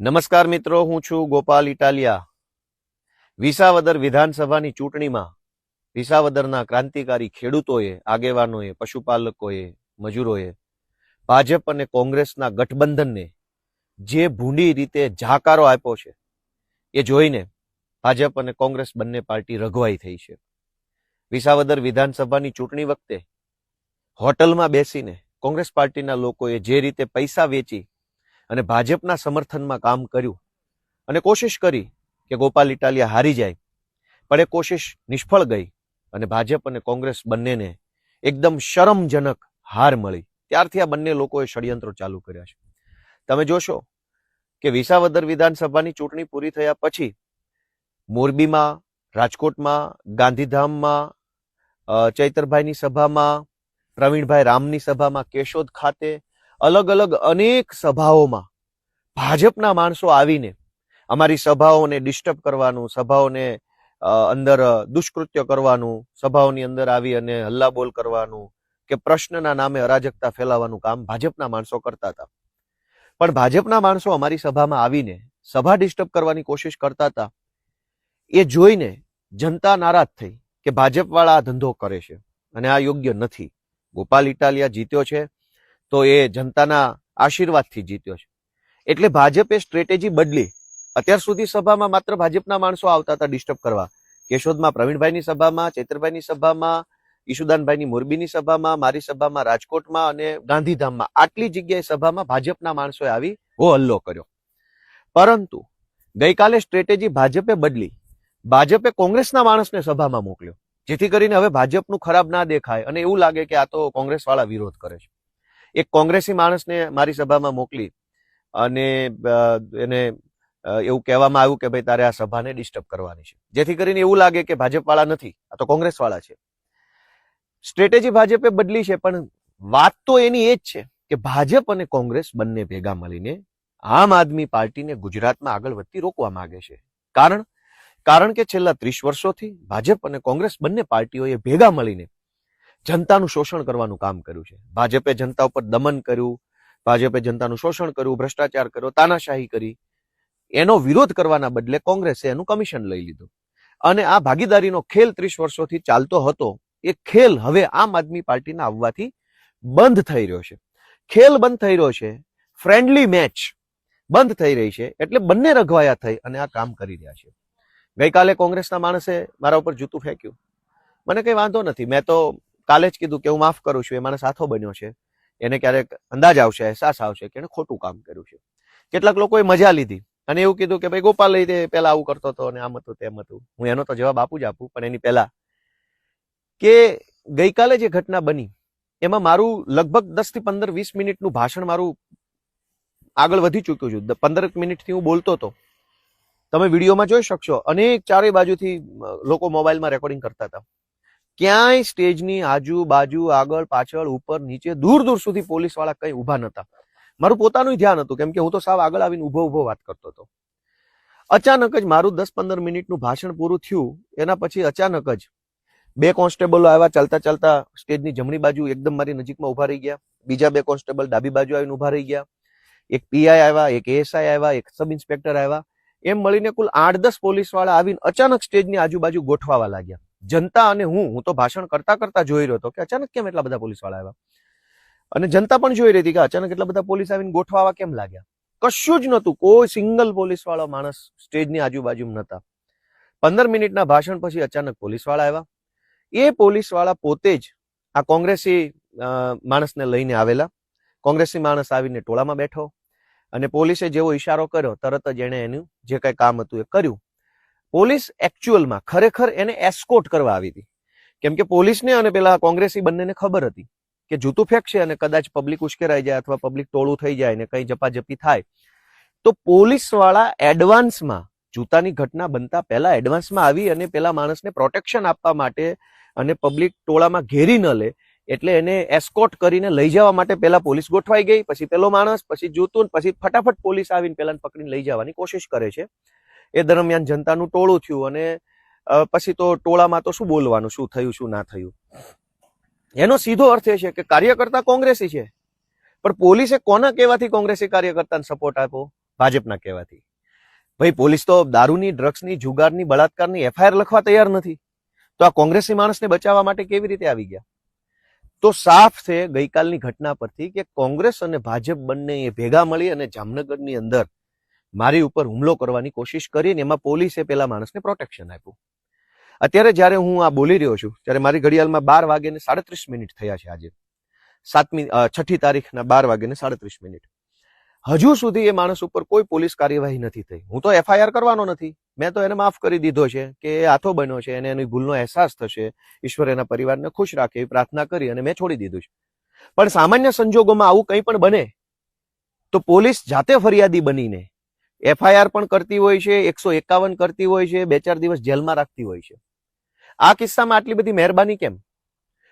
નમસ્કાર મિત્રો, હું છું ગોપાલ ઇટાલિયા. વિસાવદર વિધાનસભાની ચૂંટણીમાં વિસાવદરના ક્રાંતિકારી ખેડૂતોએ, આગેવાનોએ, પશુપાલકોએ, મજૂરોએ ભાજપ અને કોંગ્રેસના ગઠબંધનને જે ભૂંડી રીતે જાકારો આપ્યો છે એ જોઈને ભાજપ અને કોંગ્રેસ બંને પાર્ટી રઘવાઈ થઈ છે. વિસાવદર વિધાનસભાની ચૂંટણી વખતે હોટલમાં બેસીને કોંગ્રેસ પાર્ટીના લોકોએ જે રીતે પૈસા વેચી અને ભાજપના સમર્થનમાં કામ કર્યું અને કોશિશ કરી કે ગોપાલ ઇટાલિયા હારી જાય, પણ એ કોશિશ નિષ્ફળ ગઈ અને ભાજપ અને કોંગ્રેસ બંનેને એકદમ શરમજનક હાર મળી. ત્યારથી આ બંને લોકોએ ષડયંત્રો ચાલુ કર્યા છે. તમે જોશો કે વિસાવદર વિધાનસભાની ચૂંટણી પૂરી થયા પછી મોરબીમાં, રાજકોટમાં, ગાંધીધામમાં, ચૈતરભાઈની સભામાં, પ્રવીણભાઈ રામની સભામાં, કેશોદ ખાતે અલગ અલગ અનેક સભાઓમાં ભાજપના માણસો આવીને અમારી સભાઓને ડિસ્ટર્બ કરવાનું, સભાઓને અંદર દુષ્કૃત્ય કરવાનું, સભાઓની અંદર આવી અને હલ્લાબોલ કરવાનું કે પ્રશ્નના નામે અરાજકતા ફેલાવવાનું કામ ભાજપના માણસો કરતા હતા. પણ ભાજપના માણસો અમારી સભામાં આવીને સભા ડિસ્ટર્બ કરવાની કોશિશ કરતા હતા. એ જોઈને જનતા નારાજ થઈ કે ભાજપવાળા આ ધંધો કરે છે અને આ યોગ્ય નથી. ગોપાલ ઇટાલિયા જીત્યો છે તો એ જનતાના આશીર્વાદથી જીત્યો છે. એટલે ભાજપે સ્ટ્રેટેજી બદલી. અત્યાર સુધી સભામાં માત્ર ભાજપના માણસો આવતા હતા ડિસ્ટર્બ કરવા. કેશોદમાં પ્રવીણભાઈની સભામાં, ચૈતરભાઈની સભામાં, ઈશુદાનભાઈની મોરબીની સભામાં, મારી સભામાં રાજકોટમાં અને ગાંધીધામમાં, આટલી જગ્યાએ સભામાં ભાજપના માણસોએ આવી હો હલ્લો કર્યો. પરંતુ ગઈકાલે સ્ટ્રેટેજી ભાજપે બદલી. ભાજપે કોંગ્રેસના માણસને સભામાં મોકલ્યો, જેથી કરીને હવે ભાજપનું ખરાબ ના દેખાય અને એવું લાગે કે આ તો કોંગ્રેસ વાળા વિરોધ કરે છે. એક કોંગ્રેસી માણસને મારી સભામાં મોકલી અને એને એવું કહેવામાં આવ્યું કે ભાઈ તારે આ સભાને ડિસ્ટર્બ કરવાની છે, જેથી કરીને એવું લાગે કે ભાજપ વાળા નથી, આ તો કોંગ્રેસ વાળા છે. સ્ટ્રેટેજી ભાજપે બદલી છે, પણ વાત તો એની એ જ છે કે ભાજપ અને કોંગ્રેસ બંને ભેગા મળીને આમ આદમી પાર્ટીને ગુજરાતમાં આગળ વધતી રોકવા માંગે છે. કારણ કે છેલ્લા 30 વર્ષોથી ભાજપ અને કોંગ્રેસ બંને પાર્ટીઓએ ભેગા મળીને જનતાનું શોષણ કરવાનું કામ કર્યું છે. ભાજપે જનતા ઉપર દમન કર્યું, ભાજપે જનતાનું શોષણ કર્યું, ભ્રષ્ટાચાર કર્યો, તાનાશાહી કરી. એનો વિરોધ કરવાના બદલે કોંગ્રેસે એનું કમિશન લઈ લીધું અને આ ભાગીદારીનો ખેલ 30 વર્ષોથી ચાલતો હતો. એ ખેલ હવે આમ આદમી પાર્ટીના આવવાથી બંધ થઈ રહ્યો છે. ખેલ બંધ થઈ રહ્યો છે, ફ્રેન્ડલી મેચ બંધ થઈ રહી છે. એટલે બંને રઘવાયા થઈ અને આ કામ કરી રહ્યા છે. ગઈકાલે કોંગ્રેસના માણસે મારા ઉપર જૂતું ફેંક્યું. મને કઈ વાંધો નથી, મેં તો કાલે જ કીધું કે હું માફ કરું છું. એ માણસ હાથો બન્યો છે, એને ક્યારેક અંદાજ આવશે, અહેસાસ આવશે કે એને ખોટું કામ કર્યું છે. કેટલાક લોકોએ મજા લીધી અને એવું કીધું કે ભાઈ ગોપાલ લઈ દે, પેલા આવું કરતો હતો અને આમ હતું તેમ હતું. હું એનો તો જવાબ આપું જ આપું, પણ એની પહેલા કે ગઈકાલે જે ઘટના બની એમાં મારું લગભગ 10 થી 15 20 મિનિટનું ભાષણ મારું આગળ વધી ચૂક્યું છું. 15 મિનિટથી હું બોલતો હતો. તમે વિડીયોમાં જોઈ શકશો, અનેક ચારે બાજુથી લોકો મોબાઈલમાં રેકોર્ડિંગ કરતા હતા. ક્યાંય સ્ટેજની આજુબાજુ, આગળ પાછળ, ઉપર નીચે, દૂર દૂર સુધી પોલીસ વાળા કઈ ઉભા નતા. મારું પોતાનું ધ્યાન હતું, કેમ કે હું તો સાવ આગળ આવીને ઉભો વાત કરતો હતો. અચાનક જ મારું 10-15 મિનિટનું ભાષણ પૂરું થયું. એના પછી અચાનક જ 2 કોન્સ્ટેબલો આવ્યા, ચાલતા ચાલતા સ્ટેજની જમણી બાજુ એકદમ મારી નજીકમાં ઉભા રહી ગયા. બીજા 2 કોન્સ્ટેબલ ડાબી બાજુ આવીને ઉભા રહી ગયા. એક પીઆઈ આવ્યા, એક એએસઆઈ આવ્યા, એક સબ ઇન્સ્પેક્ટર આવ્યા. એમ મળીને કુલ 8-10 પોલીસ વાળા આવીને અચાનક સ્ટેજની આજુબાજુ ગોઠવાવા લાગ્યા. જનતા અને હું તો ભાષણ કરતા કરતા જોઈ રહ્યો હતો કે અચાનક કેમ એટલા બધા પોલીસ વાળા આવ્યા, અને જનતા પણ જોઈ રહી હતી કે અચાનક એટલા બધા પોલીસ આવીને ગોઠવાવા કેમ લાગ્યા. કશું જ નતું, કોઈ સિંગલ પોલીસ વાળો માણસ સ્ટેજની આજુબાજુ નતા. 15 મિનિટના ભાષણ પછી અચાનક પોલીસ વાળા આવ્યા. એ પોલીસ વાળા પોતે જ આ કોંગ્રેસી માણસને લઈને આવેલા. કોંગ્રેસી માણસ આવીને ટોળામાં બેઠો અને પોલીસે જેવો ઈશારો કર્યો તરત જ એને એનું જે કઈ કામ હતું એ કર્યું. પોલીસ એકચ્યુઅલમાં ખરેખર એને એસ્કોર્ટ કરવા આવી હતી, કેમ કે પોલીસને અને પેલા કોંગ્રેસી બંનેને ખબર હતી કે જૂતું ફેંકશે અને કદાચ પબ્લિક ઉશ્કેરાઈ જાય અથવા પબ્લિક ટોળું થઈ જાય ને કઈ ઝપાઝપી થાય તો પોલીસ વાળા એડવાન્સમાં, જૂતાની ઘટના બનતા પહેલા એડવાન્સમાં આવી અને પેલા માણસને પ્રોટેક્શન આપવા માટે અને પબ્લિક ટોળામાં ઘેરી ન લે એટલે એને એસ્કોર્ટ કરીને લઈ જવા માટે પેલા પોલીસ ગોઠવાઈ ગઈ. પછી પેલો માણસ, પછી જૂતું, પછી ફટાફટ પોલીસ આવીને પેલાને પકડીને લઈ જવાની કોશિશ કરે છે. એ દરમિયાન જનતાનું ટોળું થયું અને પછી તો ટોળામાં તો શું બોલવાનું, શું થયું શું ના થયું. એનો સીધો અર્થ એ છે કે કાર્યકર્તા કોંગ્રેસી છે, પણ પોલીસે કોના કહેવાથી કોંગ્રેસી કાર્યકર્તાને સપોર્ટ આપ્યો? ભાજપના કહેવાથી. ભાઈ પોલીસ તો દારૂની, ડ્રગ્સની, જુગારની, બળાત્કારની એફઆઈઆર લખવા તૈયાર નથી, તો આ કોંગ્રેસી માણસને બચાવવા માટે કેવી રીતે આવી ગયા? તો સાફ છે ગઈકાલની ઘટના પરથી કે કોંગ્રેસ અને ભાજપ બંને ભેગા મળી અને જામનગરની અંદર મારી ઉપર હુમલો કરવાની કોશિશ કરી, ને એમાં પોલીસે પેલા માણસને પ્રોટેક્શન આપ્યું. અત્યારે જ્યારે હું આ બોલી રહ્યો છું ત્યારે મારી ઘડિયાળમાં 12:37 થયા છે. આજે 6મી તારીખના 12:37. હજુ સુધી એ માણસ ઉપર કોઈ પોલીસ કાર્યવાહી નથી થઈ. હું તો એફઆઈઆર કરવાનો નથી, મેં તો એને માફ કરી દીધો છે કે એ આથો બન્યો છે, એને એની ભૂલનો અહેસાસ થશે, ઈશ્વર એના પરિવારને ખુશ રાખે એવી પ્રાર્થના કરી અને મેં છોડી દીધું છે. પણ સામાન્ય સંજોગોમાં આવું કંઈ પણ બને તો પોલીસ જાતે ફરિયાદી બનીને એફઆઈઆર પણ કરતી હોય છે, 151 કરતી હોય છે, 2-4 દિવસ જેલમાં રાખતી હોય છે. આ કિસ્સામાં આટલી બધી મહેરબાની કેમ?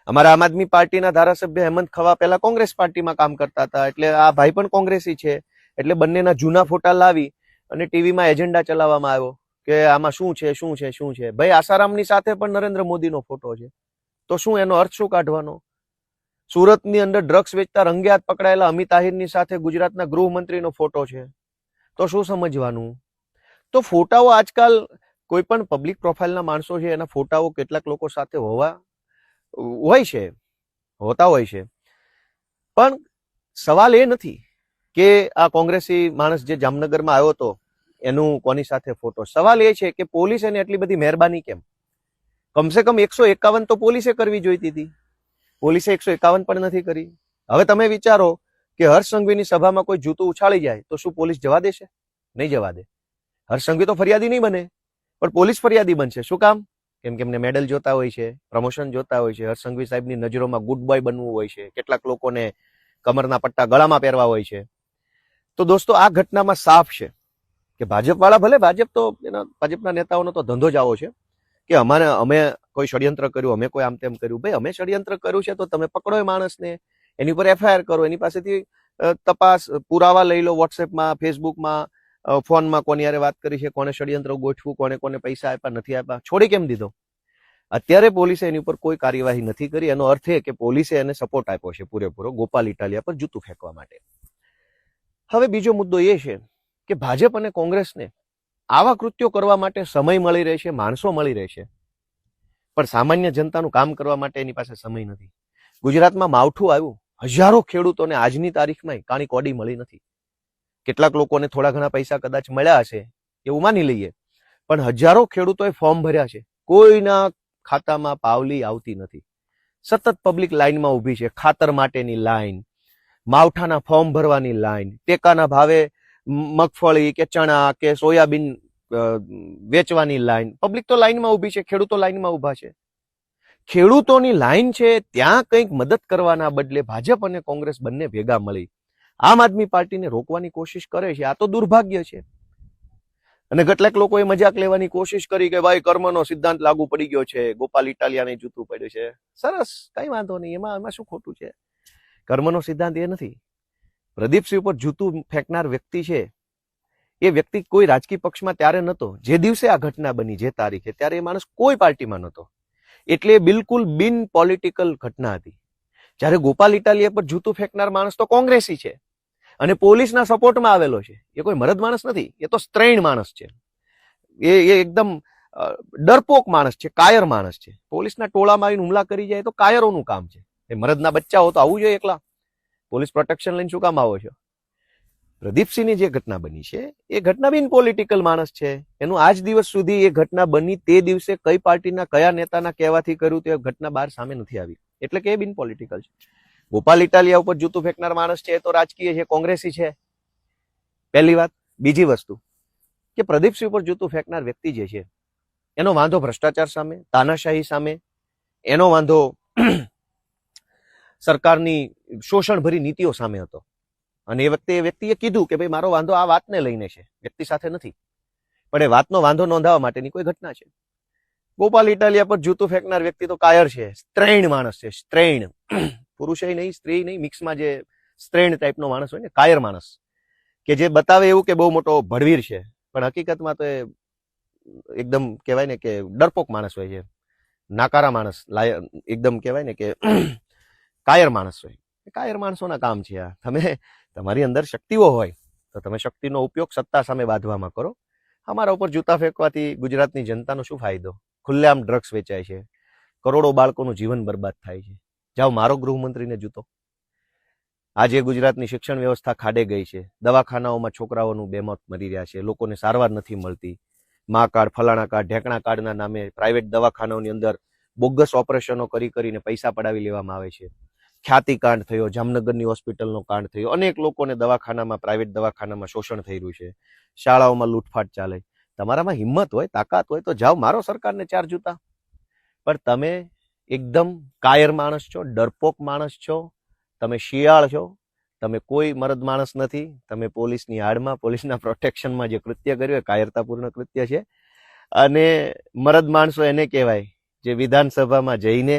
અમારા આમ આદમી પાર્ટીના ધારાસભ્ય હેમંત ખવા પહેલા કોંગ્રેસ પાર્ટીમાં કામ કરતા હતા, એટલે આ ભાઈ પણ કોંગ્રેસી છે, એટલે બંનેના જૂના ફોટા લાવી અને ટીવીમાં એજન્ડા ચલાવવામાં આવ્યો કે આમાં શું છે શું છે શું છે. ભાઈ આસારામની સાથે પણ નરેન્દ્ર મોદીનો ફોટો છે, તો શું એનો અર્થ શું કાઢવાનો? સુરતની અંદર ડ્રગ્સ વેચતા રંગે હાથ પકડાયેલા અમિત આહિરની સાથે ગુજરાતના ગૃહમંત્રીનો ફોટો છે, તો શું સમજવાનું? તો ફોટાઓ આજકાલ કોઈ પણ પબ્લિક પ્રોફાઇલના માણસો છે એના ફોટાઓ કેટલાક લોકો સાથે હોતા હોય છે, પણ સવાલ એ નથી કે આ કોંગ્રેસી માણસ જે જામનગરમાં આવ્યો હતો એનું કોની સાથે ફોટો. સવાલ એ છે કે પોલીસ એને એટલી બધી મહેરબાની કેમ? કમસે કમ 151 તો પોલીસે કરવી જોઈતી હતી, પોલીસે 151 પણ નથી કરી. હવે તમે વિચારો કે હર્ષ સંઘવીની સભામાં કોઈ જૂતું ઉછાળી જાય તો શું પોલીસ જવા દેશે? નહીં જવા દે. હર્ષ સંઘવી તો ફરિયાદી નહીં બને, પણ પોલીસ ફરિયાદી બનશે. શું કામ? કેમ કે એમને મેડલ જોતા હોય છે, પ્રમોશન જોતા હોય છે, હર્ષ સંઘવી સાહેબની નજરોમાં ગુડ બોય બનવું હોય છે, કેટલાક લોકોને કમરના પટ્ટા ગળામાં પહેરવા હોય છે. તો દોસ્તો આ ઘટનામાં સાફ છે કે ભાજપ વાળા, ભલે ભાજપના નેતાઓનો તો ધંધો જ આવો છે કે અમે કોઈ ષડયંત્ર કર્યું, અમે કોઈ આમ તેમ કર્યું. ભાઈ અમે ષડયંત્ર કર્યું છે તો તમે પકડો એ માણસને, એની ઉપર એફઆઈઆર કરો, એની પાસેથી તપાસ પુરાવા લઈ લો, વોટ્સએપમાં, ફેસબુકમાં, ફોનમાં કોની યારે વાત કરી છે, કોને ષડયંત્ર ગોઠવું, કોને કોને પૈસા આપ્યા નથી આપ્યા, છોડી કેમ દીધો? અત્યારે પોલીસે એની ઉપર કોઈ કાર્યવાહી નથી કરી. એનો અર્થ એ કે પોલીસે એને સપોર્ટ આપ્યો છે પૂરેપૂરો ગોપાલ ઇટાલિયા પર જૂતું ફેંકવા માટે. હવે બીજો મુદ્દો એ છે કે ભાજપ અને કોંગ્રેસને આવા કૃત્યો કરવા માટે સમય મળી રહેશે, માણસો મળી રહેશે, પણ સામાન્ય જનતાનું કામ કરવા માટે એની પાસે સમય નથી. ગુજરાતમાં માવઠું આવ્યું, હજારો ખેડૂતોને આજની તારીખમાં કાણી કોડી મળી નથી. કેટલાક લોકોને થોડા ઘણા પૈસા કદાચ મળ્યા હશે એવું માની લઈએ, પણ હજારો ખેડૂતોએ ફોર્મ ભર્યા છે, કોઈના ખાતામાં પાવલી આવતી નથી. સતત પબ્લિક લાઈનમાં ઊભી છે, ખાતર માટેની લાઈન, માવઠાના ફોર્મ ભરવાની લાઈન, ટેકાના ભાવે મગફળી કે ચણા કે સોયાબીન વેચવાની લાઈન. પબ્લિક તો લાઈનમાં ઊભી છે, ખેડૂતો લાઈનમાં ઊભા છે. ખેડૂતોની લાઈન છે ત્યાં કંઈક મદદ કરવાના બદલે ભાજપ અને કોંગ્રેસ બંને ભેગા મળી આમ આદમી પાર્ટીને રોકવાની કોશિશ કરે છે. આ તો દુર્ભાગ્ય છે. અને કેટલાક લોકોએ મજાક લેવાની કોશિશ કરી કે ભાઈ કર્મનો સિદ્ધાંત લાગુ પડી ગયો છે, ગોપાલ ઇટાલિયાને જૂતું પડ્યું છે. સરસ, કઈ વાંધો નહીં, એમાં શું ખોટું છે? કર્મનો સિદ્ધાંત એ નથી. પ્રદીપસિંહ ઉપર જૂતું ફેંકનાર વ્યક્તિ છે એ વ્યક્તિ કોઈ રાજકીય પક્ષમાં ત્યારે નહોતો. જે દિવસે આ ઘટના બની, જે તારીખે, ત્યારે એ માણસ કોઈ પાર્ટીમાં નહોતો. એટલે બિલકુલ બિન પોલિટિકલ ઘટના હતી. જ્યારે ગોપાલ ઇટાલિયા પર જૂતું ફેંકનાર માણસ તો કોંગ્રેસી છે અને પોલીસના સપોર્ટમાં આવેલો છે. એ કોઈ મરદ માણસ નથી, એ તો સ્ત્રૈણ માણસ છે. એ એકદમ ડરપોક માણસ છે, કાયર માણસ છે. પોલીસના ટોળામાં આવીને હુમલા કરી જાય તો કાયરોનું કામ છે. એ મરદના બચ્ચાઓ તો આવું જોઈએ એકલા, પોલીસ પ્રોટેક્શન લઈને શું કામ આવો છો? પ્રદીપસિંહની જે ઘટના બની છે એ ઘટના બિન પોલિટિકલ માણસ છે. એનું આજ દિવસ સુધી એ ઘટના બની તે દિવસે કઈ પાર્ટીના કયા નેતાના કહેવાથી કર્યું તે ઘટના બહાર સામે નથી આવી, એટલે કે એ બિન પોલિટિકલ છે. ગોપાલ ઇટાલિયા ઉપર જૂતું ફેંકનાર માણસ છે એ તો રાજકીય છે, કોંગ્રેસી છે, પહેલી વાત. બીજી વસ્તુ કે પ્રદીપસિંહ ઉપર જૂતું ફેંકનાર વ્યક્તિ જે છે એનો વાંધો ભ્રષ્ટાચાર સામે, તાનાશાહી સામે, એનો વાંધો સરકારની શોષણભરી નીતિઓ સામે હતો. અને એ વખતે એ વ્યક્તિએ કીધું કે ભાઈ મારો વાંધો આ વાતને લઈને છે, વ્યક્તિ સાથે નથી, પણ એ વાતનો વાંધો નોંધાવવા માટેની કોઈ ઘટના છે. ગોપાલ ઇટાલિયા પર જૂતું ફેંકનાર વ્યક્તિ તો કાયર છે, સ્ત્રૈણ માણસ છે, સ્ત્રૈણ. પુરુષય નહીં, સ્ત્રી નહીં, મિક્સમાં જે સ્ત્રૈણ ટાઈપનો માણસ હોય ને, કાયર માણસ, કે જે બતાવે એવું કે બહુ મોટો ભડવીર છે, પણ હકીકતમાં તો એ એકદમ કહેવાય ને કે ડરપોક માણસ હોય છે, નાકારા માણસ, એકદમ કહેવાય ને કે કાયર માણસ હોય. કાયર માણસોના કામ છે આ. તમે તમારી અંદર શક્તિઓ હોય તો તમે શક્તિનો ઉપયોગ સત્તા સામે બાંધવામાં કરો. અમારા ઉપર જૂતા ફેંકવાથી ગુજરાતની જનતાનો શું ફાયદો? ખુલ્લેઆમ ડ્રગ્સ વેચાય છે, કરોડો બાળકોનું જીવન બરબાદ થાય છે. જાઓ મારો ગૃહમંત્રીને જૂતો. આજે ગુજરાતની શિક્ષણ વ્યવસ્થા ખાડે ગઈ છે. દવાખાનાઓમાં છોકરાઓનું બેમોત મરી રહ્યા છે, લોકોને સારવાર નથી મળતી. મા કાર્ડ, ફલાણા કાર્ડ, ઢેકણા કાર્ડના નામે પ્રાઇવેટ દવાખાનાઓની અંદર બોગસ ઓપરેશનો કરીને પૈસા પડાવી લેવામાં આવે છે. ખ્યાતિ કાંડ થયો, જામનગરની હોસ્પિટલનો કાંડ થયો, અનેક લોકોને દવાખાનામાં, પ્રાઇવેટ દવાખાનામાં શોષણ થઈ રહ્યું છે. શાળાઓમાં લૂંટફાટ ચાલે. તમારામાં હિંમત હોય, તાકાત હોય તો જાઓ મારો સરકારને 4 જૂતા. પણ તમે એકદમ કાયર માણસ છો, ડરપોક માણસ છો, તમે શિયાળ છો, તમે કોઈ મરદ માણસ નથી. તમે પોલીસની આડમાં, પોલીસના પ્રોટેક્શનમાં જે કૃત્ય કર્યું એ કાયરતાપૂર્ણ કૃત્ય છે. અને મરદ માણસો એને કહેવાય જે વિધાનસભામાં જઈને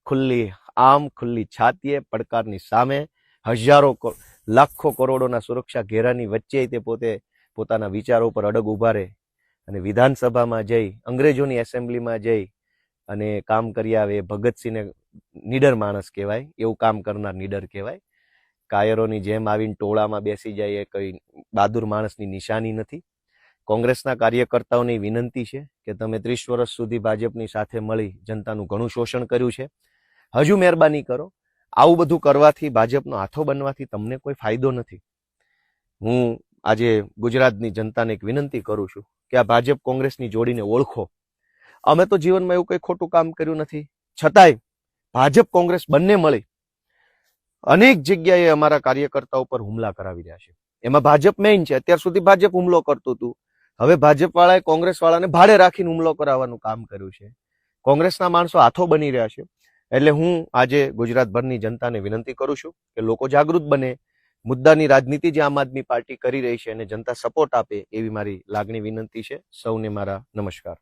ખુલ્લી છાતીએ પડકારની સામે હજારો લાખો કરોડોના સુરક્ષા ઘેરાની વચ્ચે તે પોતાના વિચારો પર અડગ ઉભા રહે અને વિધાનસભામાં જઈ, અંગ્રેજોની એસેમ્બલીમાં જઈ અને કામ કરી આવે. ભગતસિંહને નીડર માણસ કહેવાય, એવું કામ કરનાર નીડર કહેવાય. કાયરોની જેમ આવીને ટોળામાં બેસી જાય એ કઈ બહાદુર માણસની નિશાની નથી. કોંગ્રેસના કાર્યકર્તાઓની વિનંતી છે કે તમે 30 વર્ષ સુધી ભાજપની સાથે મળી જનતાનું ઘણું શોષણ કર્યું છે. હજુ મહેરબાની કરો. આવું બધું કરવાથી, ભાજપનો હાથો બનવાથી તમને કોઈ ફાયદો નથી. હું આજે ગુજરાતની જનતાને એક વિનંતી કરું છું કે આ ભાજપ કોંગ્રેસની જોડીને ઓળખો. અમે તો જીવનમાં એવું કંઈ ખોટું કામ કર્યું નથી, છતાંય ભાજપ કોંગ્રેસ બંને મળી અનેક જગ્યાએ અમારા કાર્યકર્તાઓ પર હુમલા કરાવી રહ્યા છે. એમાં ભાજપ મેઇન છે. અત્યાર સુધી ભાજપ હુમલો કરતું હતું, હવે ભાજપ વાળાએ કોંગ્રેસ વાળાને ભાડે રાખીને હુમલો કરાવવાનું કામ કર્યું છે. કોંગ્રેસના માણસો હાથો બની રહ્યા છે. એટલે હું આજે ગુજરાતભરની જનતાને વિનંતી કરું છું કે લોકો જાગૃત બને. મુદ્દાની રાજનીતિ જે આમ આદમી પાર્ટી કરી રહી છે એને જનતા સપોર્ટ આપે એવી મારી લાગણી વિનંતી છે. સૌને મારા નમસ્કાર.